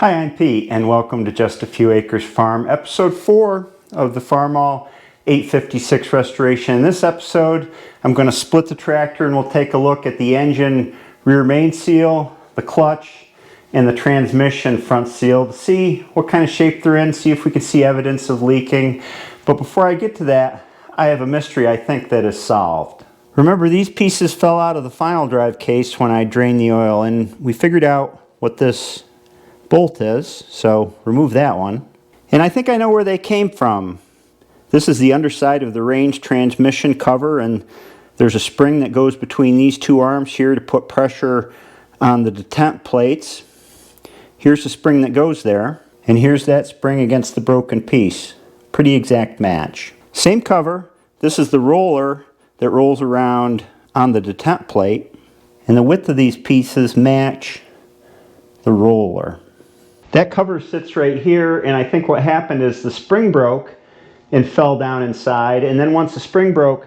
Hi, I'm Pete, and welcome to Just a Few Acres Farm, episode 4 of the Farmall 856 restoration. In this episode, I'm going to split the tractor and we'll take a look at the engine rear main seal, the clutch, and the transmission front seal to see what kind of shape they're in, see if we can see evidence of leaking. But before I get to that, I have a mystery I think that is solved. Remember, these pieces fell out of the final drive case when I drained the oil, and we figured out what this bolt is, so remove that one. And I think I know where they came from. This is the underside of the range transmission cover, and there's a spring that goes between these two arms here to put pressure on the detent plates. Here's the spring that goes there, and here's that spring against the broken piece. Pretty exact match. Same cover. This is the roller that rolls around on the detent plate, and the width of these pieces match the roller. That cover sits right here, and I think what happened is the spring broke and fell down inside, and then once the spring broke,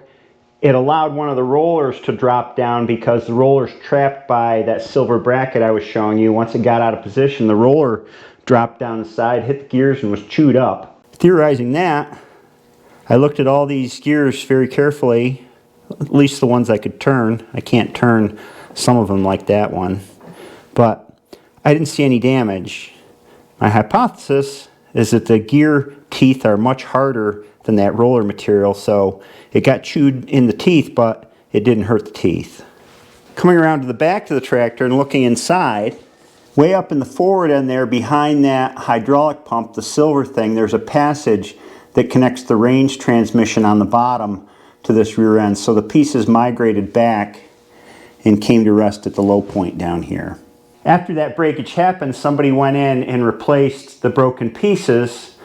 it allowed one of the rollers to drop down because the roller's trapped by that silver bracket I was showing you. Once it got out of position, the roller dropped down the side, hit the gears, and was chewed up. Theorizing that, I looked at all these gears very carefully, at least the ones I could turn. I can't turn some of them like that one, but I didn't see any damage. My hypothesis is that the gear teeth are much harder than that roller material, so it got chewed in the teeth, but it didn't hurt the teeth. Coming around to the back of the tractor and looking inside, way up in the forward end there behind that hydraulic pump, the silver thing, there's a passage that connects the range transmission on the bottom to this rear end, so the pieces migrated back and came to rest at the low point down here. After that breakage happened, somebody went in and replaced the broken pieces,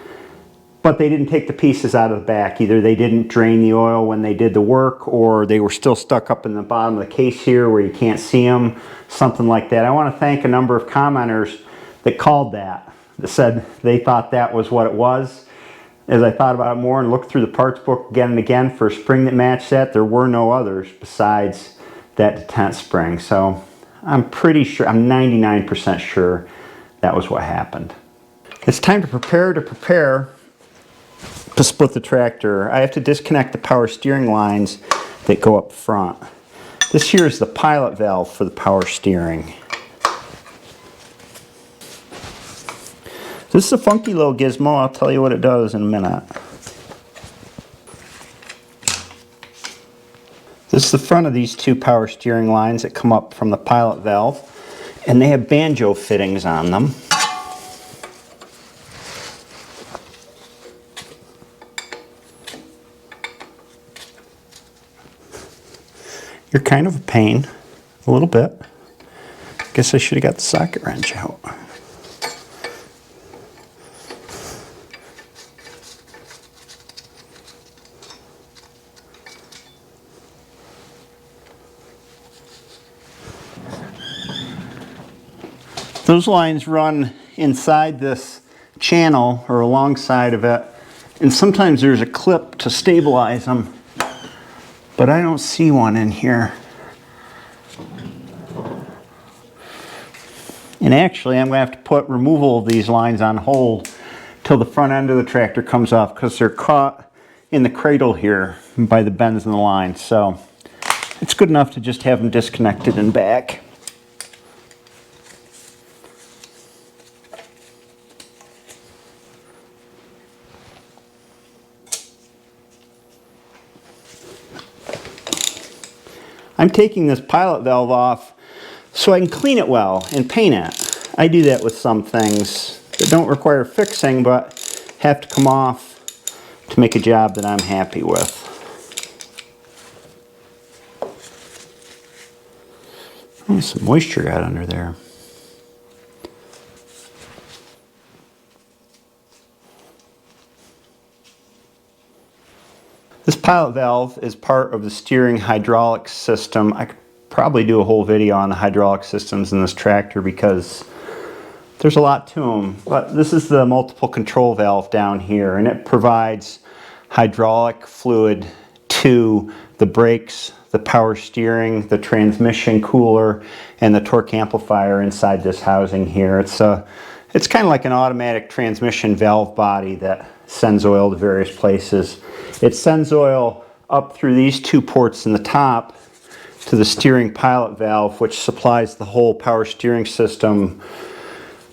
but they didn't take the pieces out of the back. Either they didn't drain the oil when they did the work, or they were still stuck up in the bottom of the case here where you can't see them, something like that. I want to thank a number of commenters that called that said they thought that was what it was. As I thought about it more and looked through the parts book again and again for a spring that matched that, there were no others besides that detent spring. So I'm pretty sure, I'm 99% sure that was what happened. It's time to prepare to split the tractor. I have to disconnect the power steering lines that go up front. This here is the pilot valve for the power steering. This is a funky little gizmo. I'll tell you what it does in a minute. This is the front of these two power steering lines that come up from the pilot valve, and they have banjo fittings on them. You're kind of a pain, a little bit. Guess I should have got the socket wrench out. Those lines run inside this channel or alongside of it, and sometimes there's a clip to stabilize them, but I don't see one in here. And actually I'm going to have to put removal of these lines on hold till the front end of the tractor comes off, because they're caught in the cradle here by the bends in the line. So it's good enough to just have them disconnected and back. I'm taking this pilot valve off so I can clean it well and paint it. I do that with some things that don't require fixing but have to come off to make a job that I'm happy with. Oh, some moisture got under there. This pilot valve is part of the steering hydraulic system. I could probably do a whole video on the hydraulic systems in this tractor because there's a lot to them. But this is the multiple control valve down here, and it provides hydraulic fluid to the brakes, the power steering, the transmission cooler, and the torque amplifier inside this housing here. It's It's kind of like an automatic transmission valve body that sends oil to various places. It sends oil up through these two ports in the top to the steering pilot valve, which supplies the whole power steering system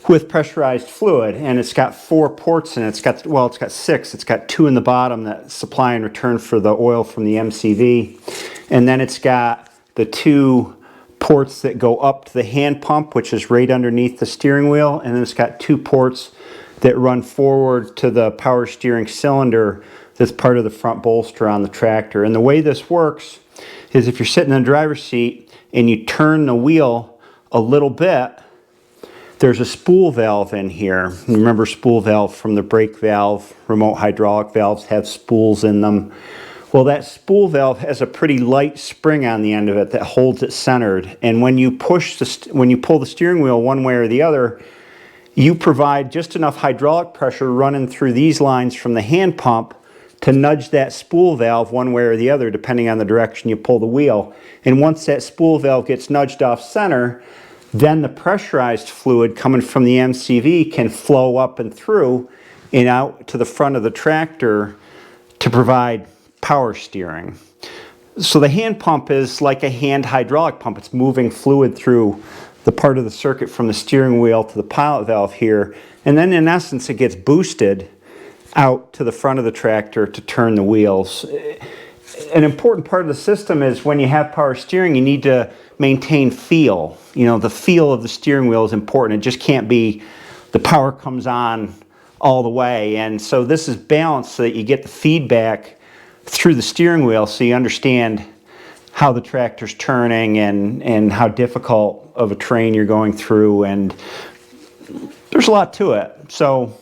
with pressurized fluid. And it's got 4 ports in it. It's got 6. It's got 2 in the bottom that supply and return for the oil from the MCV. And then it's got the 2 ports that go up to the hand pump, which is right underneath the steering wheel. And then it's got 2 ports that run forward to the power steering cylinder that's part of the front bolster on the tractor. And the way this works is if you're sitting in the driver's seat and you turn the wheel a little bit, there's a spool valve in here. Remember spool valve from the brake valve, remote hydraulic valves have spools in them. Well, that spool valve has a pretty light spring on the end of it that holds it centered. And when you pull the steering wheel one way or the other, you provide just enough hydraulic pressure running through these lines from the hand pump to nudge that spool valve one way or the other, depending on the direction you pull the wheel. And once that spool valve gets nudged off center, then the pressurized fluid coming from the MCV can flow up and through and out to the front of the tractor to provide power steering. So the hand pump is like a hand hydraulic pump. It's moving fluid through the part of the circuit from the steering wheel to the pilot valve here. And then in essence, it gets boosted out to the front of the tractor to turn the wheels. An important part of the system is when you have power steering, you need to maintain feel. You know, the feel of the steering wheel is important. It just can't be the power comes on all the way. And so this is balanced so that you get the feedback through the steering wheel so you understand how the tractor's turning and how difficult of a terrain you're going through. And there's a lot to it. So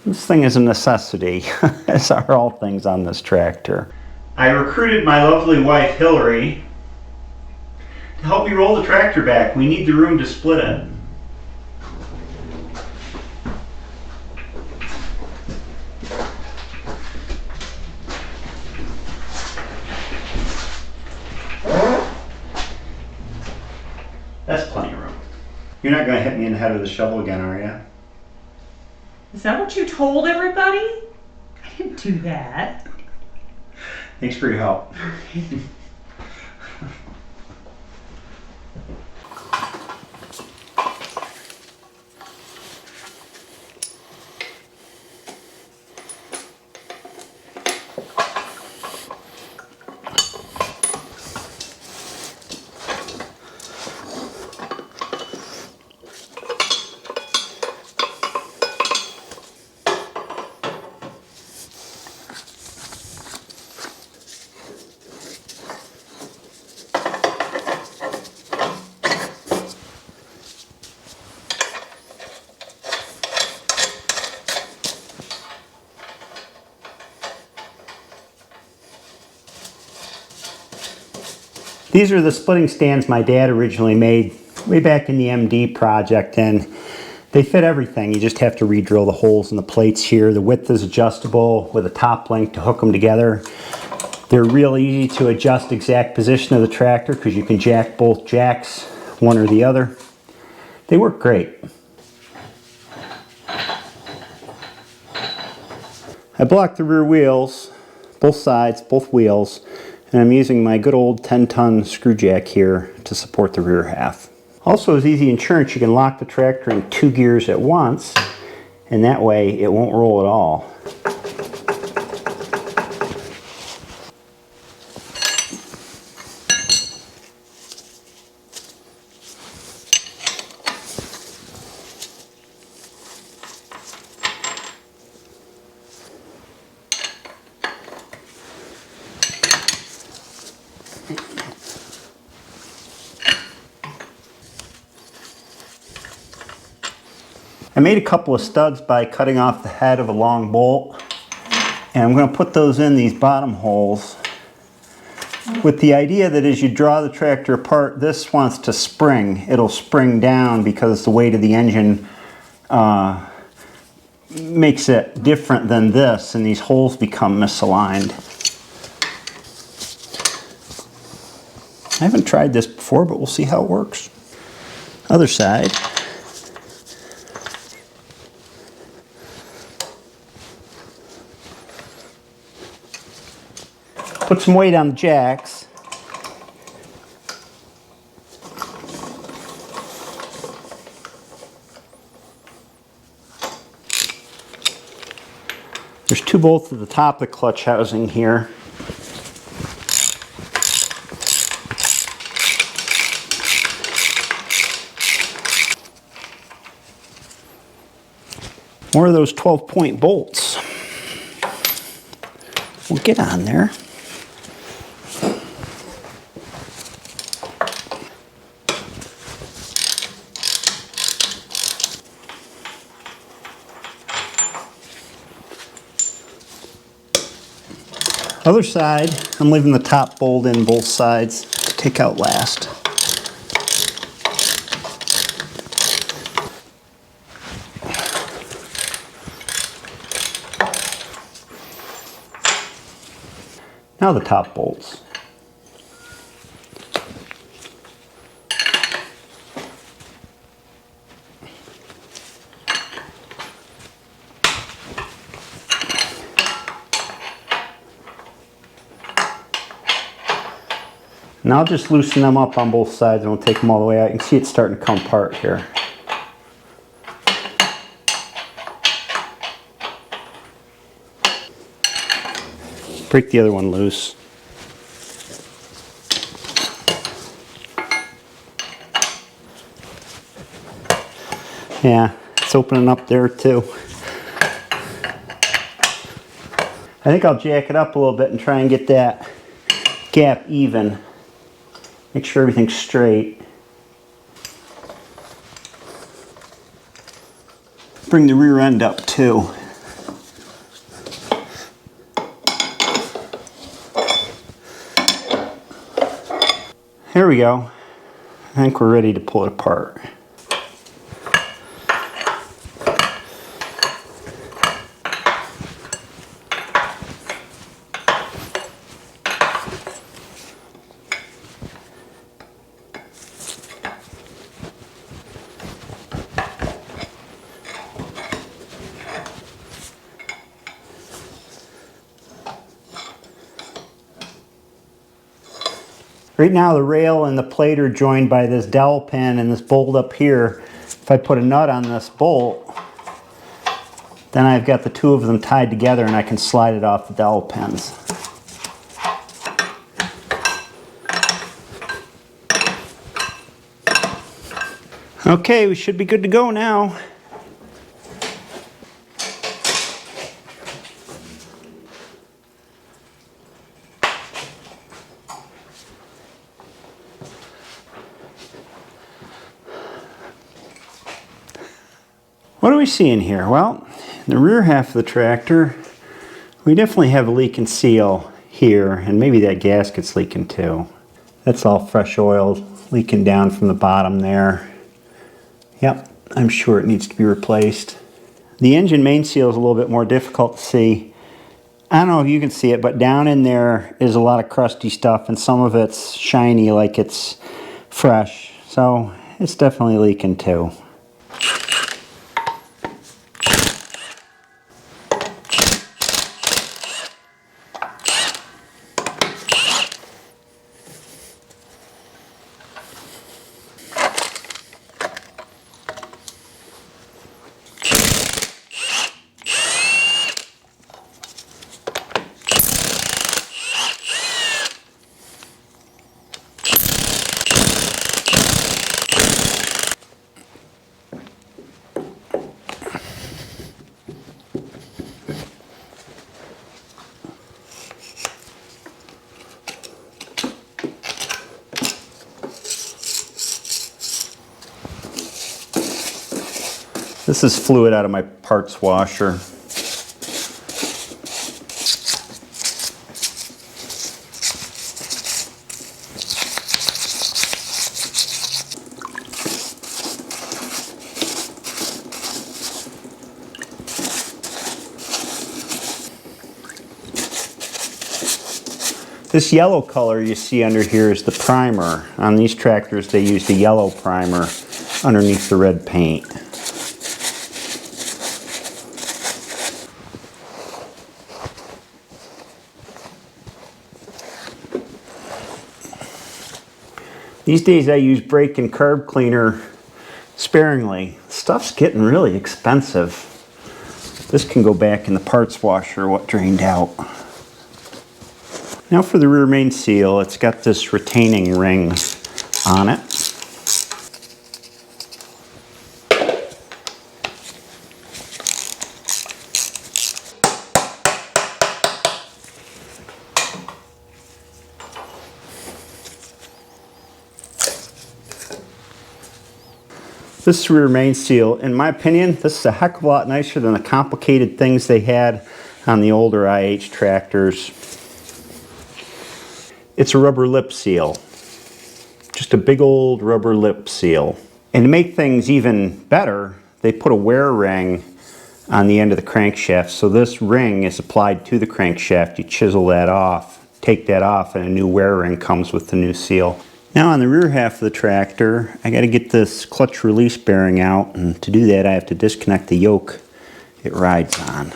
this thing is a necessity, as are all things on this tractor. I recruited my lovely wife, Hillary, to help me roll the tractor back. We need the room to split it. That's plenty of room. You're not going to hit me in the head with a shovel again, are you? Is that what you told everybody? I didn't do that. Thanks for your help. These are the splitting stands my dad originally made way back in the MD project, and they fit everything. You just have to re-drill the holes in the plates here. The width is adjustable with a top link to hook them together. They're real easy to adjust exact position of the tractor because you can jack both jacks, one or the other. They work great. I blocked the rear wheels, both sides, both wheels, and I'm using my good old 10-ton screw jack here to support the rear half. Also, as easy insurance, you can lock the tractor in 2 gears at once, and that way it won't roll at all. I made a couple of studs by cutting off the head of a long bolt, and I'm going to put those in these bottom holes with the idea that as you draw the tractor apart, this wants to spring. It'll spring down because the weight of the engine makes it different than this, and these holes become misaligned. I haven't tried this before, but we'll see how it works. Other side. Put some weight on the jacks. There's 2 bolts at the top of the clutch housing here. More of those 12-point bolts. We'll get on there. Other side, I'm leaving the top bolt in both sides. Take out last. Now the top bolts. Now I'll just loosen them up on both sides and we'll take them all the way out. You can see it's starting to come apart here. Break the other one loose. Yeah, it's opening up there too. I think I'll jack it up a little bit and try and get that gap even. Make sure everything's straight. Bring the rear end up too. Here we go. I think we're ready to pull it apart. Right now the rail and the plate are joined by this dowel pin and this bolt up here. If I put a nut on this bolt, then I've got the 2 of them tied together and I can slide it off the dowel pins. Okay, we should be good to go now. What are we seeing here? Well, in the rear half of the tractor, we definitely have a leak and seal here, and maybe that gasket's leaking too. That's all fresh oil leaking down from the bottom there. Yep, I'm sure it needs to be replaced. The engine main seal is a little bit more difficult to see. I don't know if you can see it, but down in there is a lot of crusty stuff, and some of it's shiny like it's fresh. So it's definitely leaking too. This is fluid out of my parts washer. This yellow color you see under here is the primer. On these tractors they use the yellow primer underneath the red paint. These days I use brake and carb cleaner sparingly. Stuff's getting really expensive. This can go back in the parts washer, what drained out. Now for the rear main seal, it's got this retaining ring on it. This rear main seal, in my opinion, this is a heck of a lot nicer than the complicated things they had on the older IH tractors. It's a rubber lip seal. Just a big old rubber lip seal. And to make things even better, they put a wear ring on the end of the crankshaft. So this ring is applied to the crankshaft. You chisel that off, take that off, and a new wear ring comes with the new seal. Now on the rear half of the tractor, I got to get this clutch release bearing out, and to do that I have to disconnect the yoke it rides on.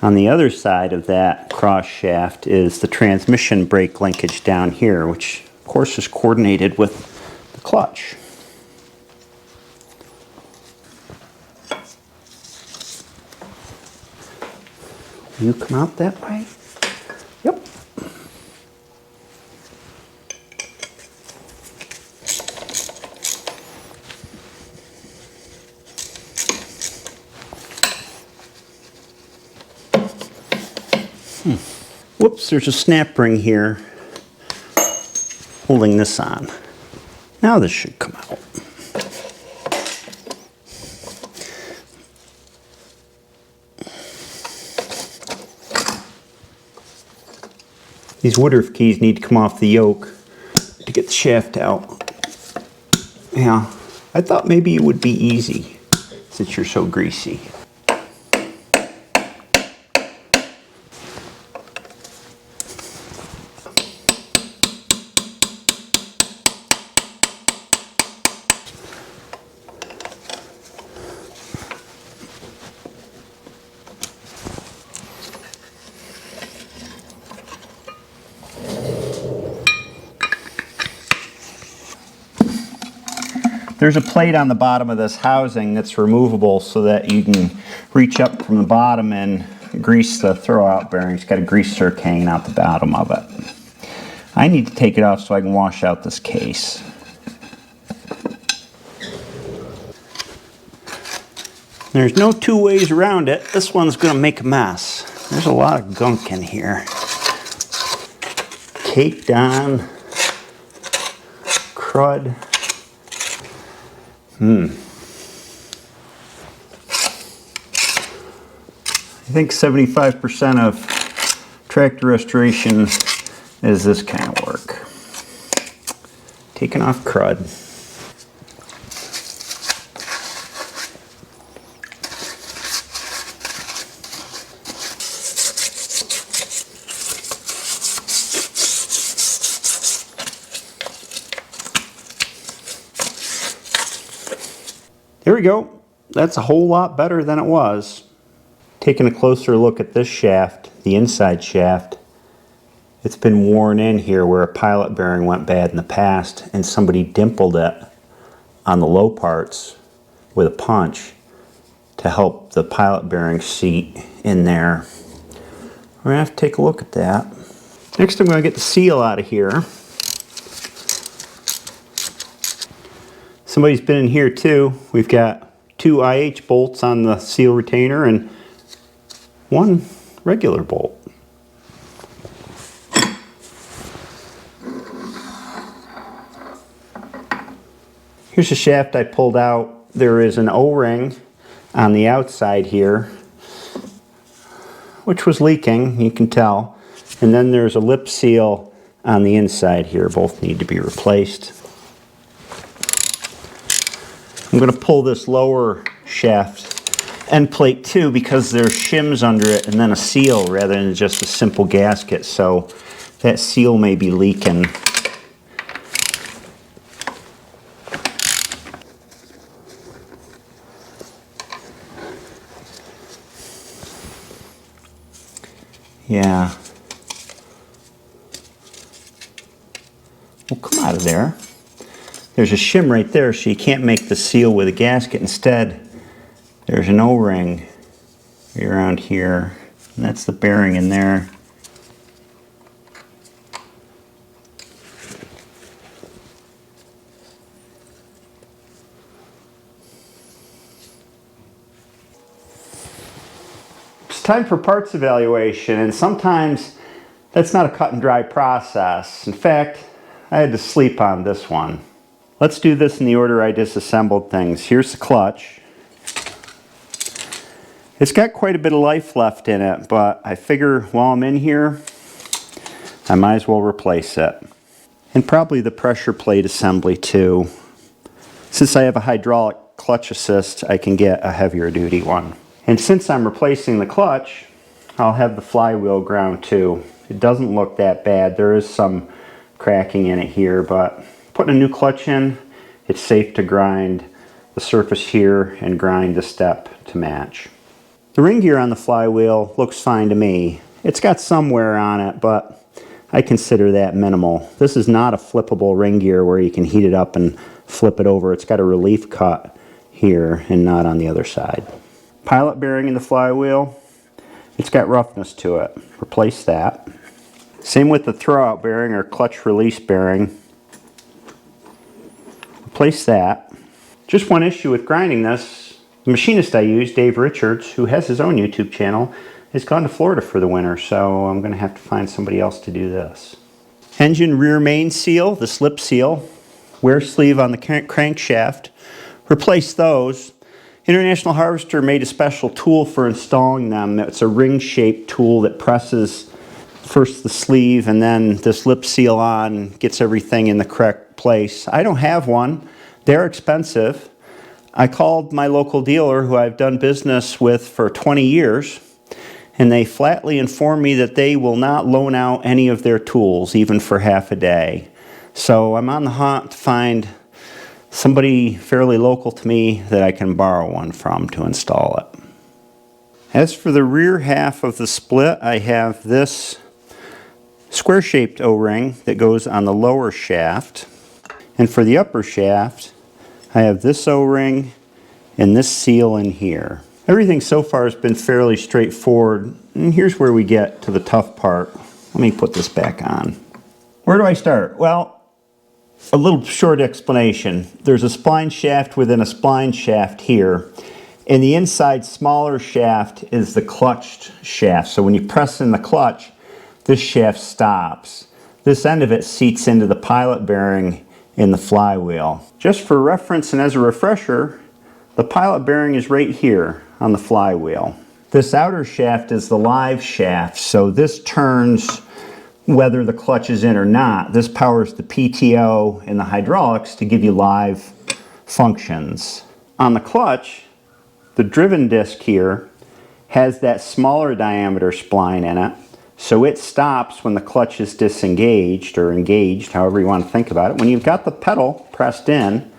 On the other side of that cross shaft is the transmission brake linkage down here, which of course is coordinated with the clutch. You come out that way? Yep. Whoops, there's a snap ring here holding this on. Now this should come out. These Woodruff keys need to come off the yoke to get the shaft out. Yeah, I thought maybe it would be easy since you're so greasy. There's a plate on the bottom of this housing that's removable so that you can reach up from the bottom and grease the throwout bearing. It's got a grease zerk hanging out the bottom of it. I need to take it off so I can wash out this case. There's no two ways around it. This one's going to make a mess. There's a lot of gunk in here. Caked on. Crud. I think 75% of tractor restoration is this kind of work. Taking off crud. There we go. That's a whole lot better than it was. Taking a closer look at this shaft, the inside shaft, it's been worn in here where a pilot bearing went bad in the past and somebody dimpled it on the low parts with a punch to help the pilot bearing seat in there. We're going to have to take a look at that. Next I'm going to get the seal out of here. Somebody's been in here too. We've got 2 IH bolts on the seal retainer and 1 regular bolt. Here's the shaft I pulled out. There is an O-ring on the outside here, which was leaking, you can tell. And then there's a lip seal on the inside here. Both need to be replaced. I'm going to pull this lower shaft end plate too because there's shims under it and then a seal rather than just a simple gasket, so that seal may be leaking. Yeah, of there. There's a shim right there, so you can't make the seal with a gasket. Instead, there's an O-ring right around here, and that's the bearing in there. It's time for parts evaluation, and sometimes that's not a cut and dry process. In fact, I had to sleep on this one. Let's do this in the order I disassembled things. Here's the clutch. It's got quite a bit of life left in it, but I figure while I'm in here, I might as well replace it. And probably the pressure plate assembly too. Since I have a hydraulic clutch assist, I can get a heavier duty one. And since I'm replacing the clutch, I'll have the flywheel ground too. It doesn't look that bad. There is some cracking in it here, but putting a new clutch in, it's safe to grind the surface here and grind the step to match. The ring gear on the flywheel looks fine to me. It's got some wear on it, but I consider that minimal. This is not a flippable ring gear where you can heat it up and flip it over. It's got a relief cut here and not on the other side. Pilot bearing in the flywheel, it's got roughness to it. Replace that. Same with the throwout bearing or clutch release bearing. Replace that. Just one issue with grinding this. The machinist I use, Dave Richards, who has his own YouTube channel, has gone to Florida for the winter, so I'm going to have to find somebody else to do this. Engine rear main seal, the slip seal, wear sleeve on the crankshaft. Replace those. International Harvester made a special tool for installing them. It's a ring-shaped tool that presses first the sleeve and then this lip seal on, gets everything in the correct place. I don't have one. They're expensive. I called my local dealer who I've done business with for 20 years, and they flatly informed me that they will not loan out any of their tools, even for half a day. So I'm on the hunt to find somebody fairly local to me that I can borrow one from to install it. As for the rear half of the split, I have this square-shaped O-ring that goes on the lower shaft. And for the upper shaft, I have this O-ring and this seal in here. Everything so far has been fairly straightforward. And here's where we get to the tough part. Let me put this back on. Where do I start? Well, a little short explanation. There's a spline shaft within a spline shaft here. And the inside smaller shaft is the clutched shaft. So when you press in the clutch, this shaft stops. This end of it seats into the pilot bearing in the flywheel. Just for reference and as a refresher, the pilot bearing is right here on the flywheel. This outer shaft is the live shaft, so this turns whether the clutch is in or not. This powers the PTO and the hydraulics to give you live functions. On the clutch, the driven disc here has that smaller diameter spline in it, so it stops when the clutch is disengaged or engaged, however you want to think about it. When you've got the pedal pressed in,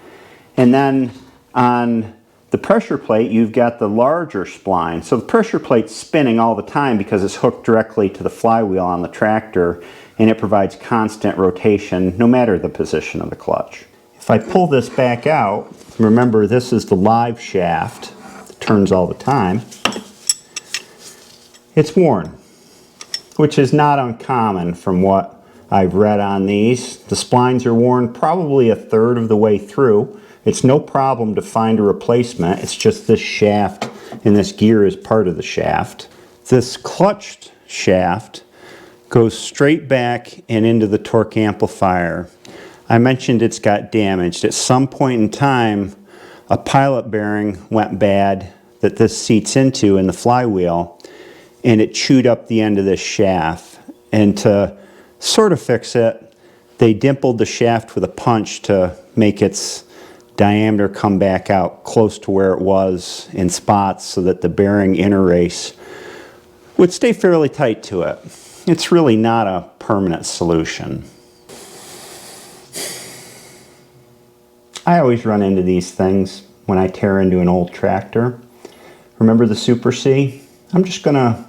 and then on the pressure plate, you've got the larger spline. So the pressure plate's spinning all the time because it's hooked directly to the flywheel on the tractor, and it provides constant rotation no matter the position of the clutch. If I pull this back out, remember this is the live shaft that turns all the time, it's worn, which is not uncommon from what I've read on these. The splines are worn probably a third of the way through. It's no problem to find a replacement. It's just this shaft and this gear is part of the shaft. This clutched shaft goes straight back and into the torque amplifier. I mentioned it's got damaged. At some point in time, a pilot bearing went bad that this seats into in the flywheel, and it chewed up the end of this shaft. And to sort of fix it, they dimpled the shaft with a punch to make its diameter come back out close to where it was in spots so that the bearing interrace would stay fairly tight to it. It's really not a permanent solution. I always run into these things when I tear into an old tractor. Remember the Super C? I'm just gonna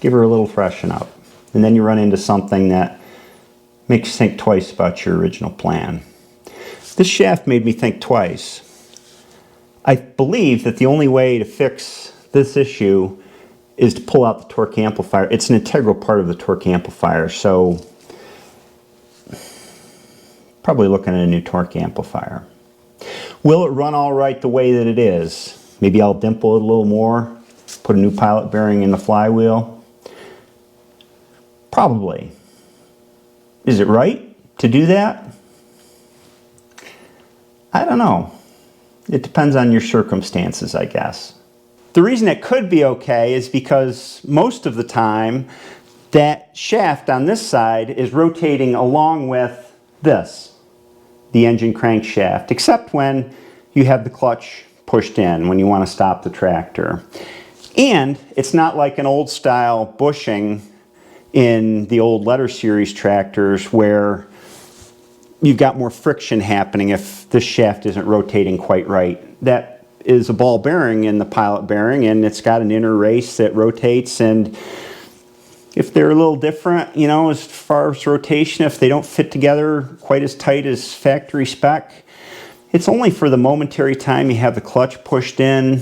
give her a little freshen up. And then you run into something that makes you think twice about your original plan. This shaft made me think twice. I believe that the only way to fix this issue is to pull out the torque amplifier. It's an integral part of the torque amplifier, so probably looking at a new torque amplifier. Will it run all right the way that it is? Maybe I'll dimple it a little more, put a new pilot bearing in the flywheel. Probably. Is it right to do that? I don't know. It depends on your circumstances, I guess. The reason it could be okay is because most of the time that shaft on this side is rotating along with this, the engine crankshaft, except when you have the clutch pushed in, when you want to stop the tractor. And it's not like an old style bushing in the old letter series tractors where you've got more friction happening if this shaft isn't rotating quite right. That is a ball bearing in the pilot bearing, and it's got an inner race that rotates, and if they're a little different, you know, as far as rotation, if they don't fit together quite as tight as factory spec, it's only for the momentary time you have the clutch pushed in.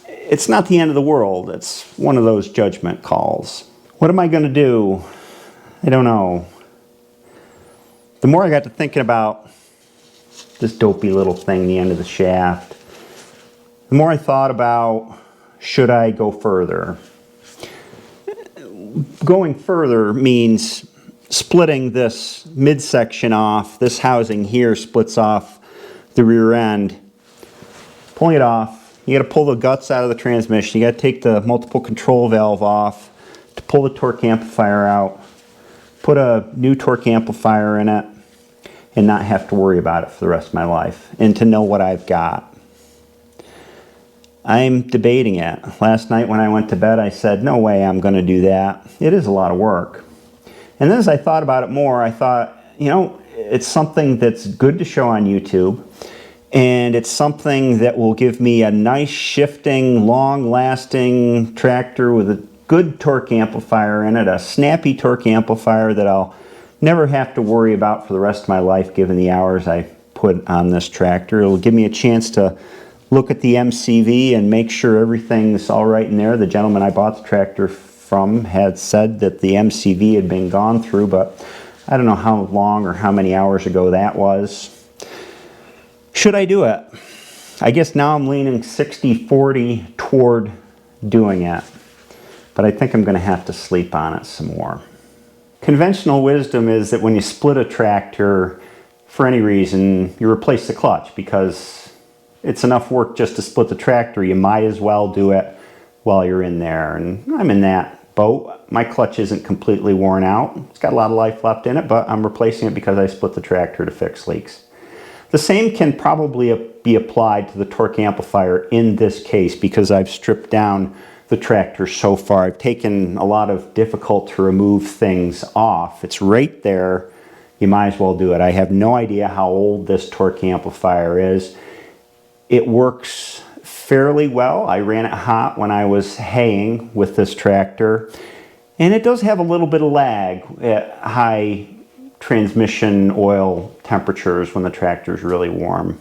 It's not the end of the world. It's one of those judgment calls. What am I going to do? I don't know. The more I got to thinking about this dopey little thing, the end of the shaft, the more I thought about, should I go further? Going further means splitting this midsection off. This housing here splits off the rear end. Pulling it off, you got to pull the guts out of the transmission. You got to take the multiple control valve off to pull the torque amplifier out, put a new torque amplifier in it, and not have to worry about it for the rest of my life, and to know what I've got. I'm debating it. Last night when I went to bed, I said, no way I'm going to do that. It is a lot of work. And then as I thought about it more, I thought, you know, it's something that's good to show on YouTube, and it's something that will give me a nice shifting, long-lasting tractor with a good torque amplifier in it, a snappy torque amplifier that I'll never have to worry about for the rest of my life given the hours I put on this tractor. It'll give me a chance to look at the MCV and make sure everything's all right in there. The gentleman I bought the tractor from had said that the MCV had been gone through, but I don't know how long or how many hours ago that was. Should I do it? I guess now I'm leaning 60-40 toward doing it, but I think I'm going to have to sleep on it some more. Conventional wisdom is that when you split a tractor, for any reason, you replace the clutch because it's enough work just to split the tractor. You might as well do it while you're in there. And I'm in that boat. My clutch isn't completely worn out. It's got a lot of life left in it, but I'm replacing it because I split the tractor to fix leaks. The same can probably be applied to the torque amplifier in this case because I've stripped down the tractor so far. I've taken a lot of difficult to remove things off. It's right there. You might as well do it. I have no idea how old this torque amplifier is. It works fairly well. I ran it hot when I was haying with this tractor, and it does have a little bit of lag at high transmission oil temperatures when the tractor is really warm.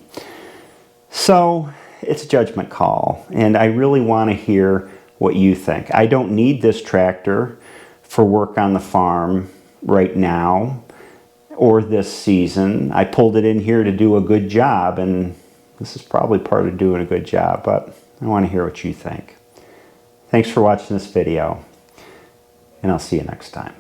So it's a judgment call, and I really want to hear what you think. I don't need this tractor for work on the farm right now or this season. I pulled it in here to do a good job, and this is probably part of doing a good job, but I want to hear what you think. Thanks for watching this video, and I'll see you next time.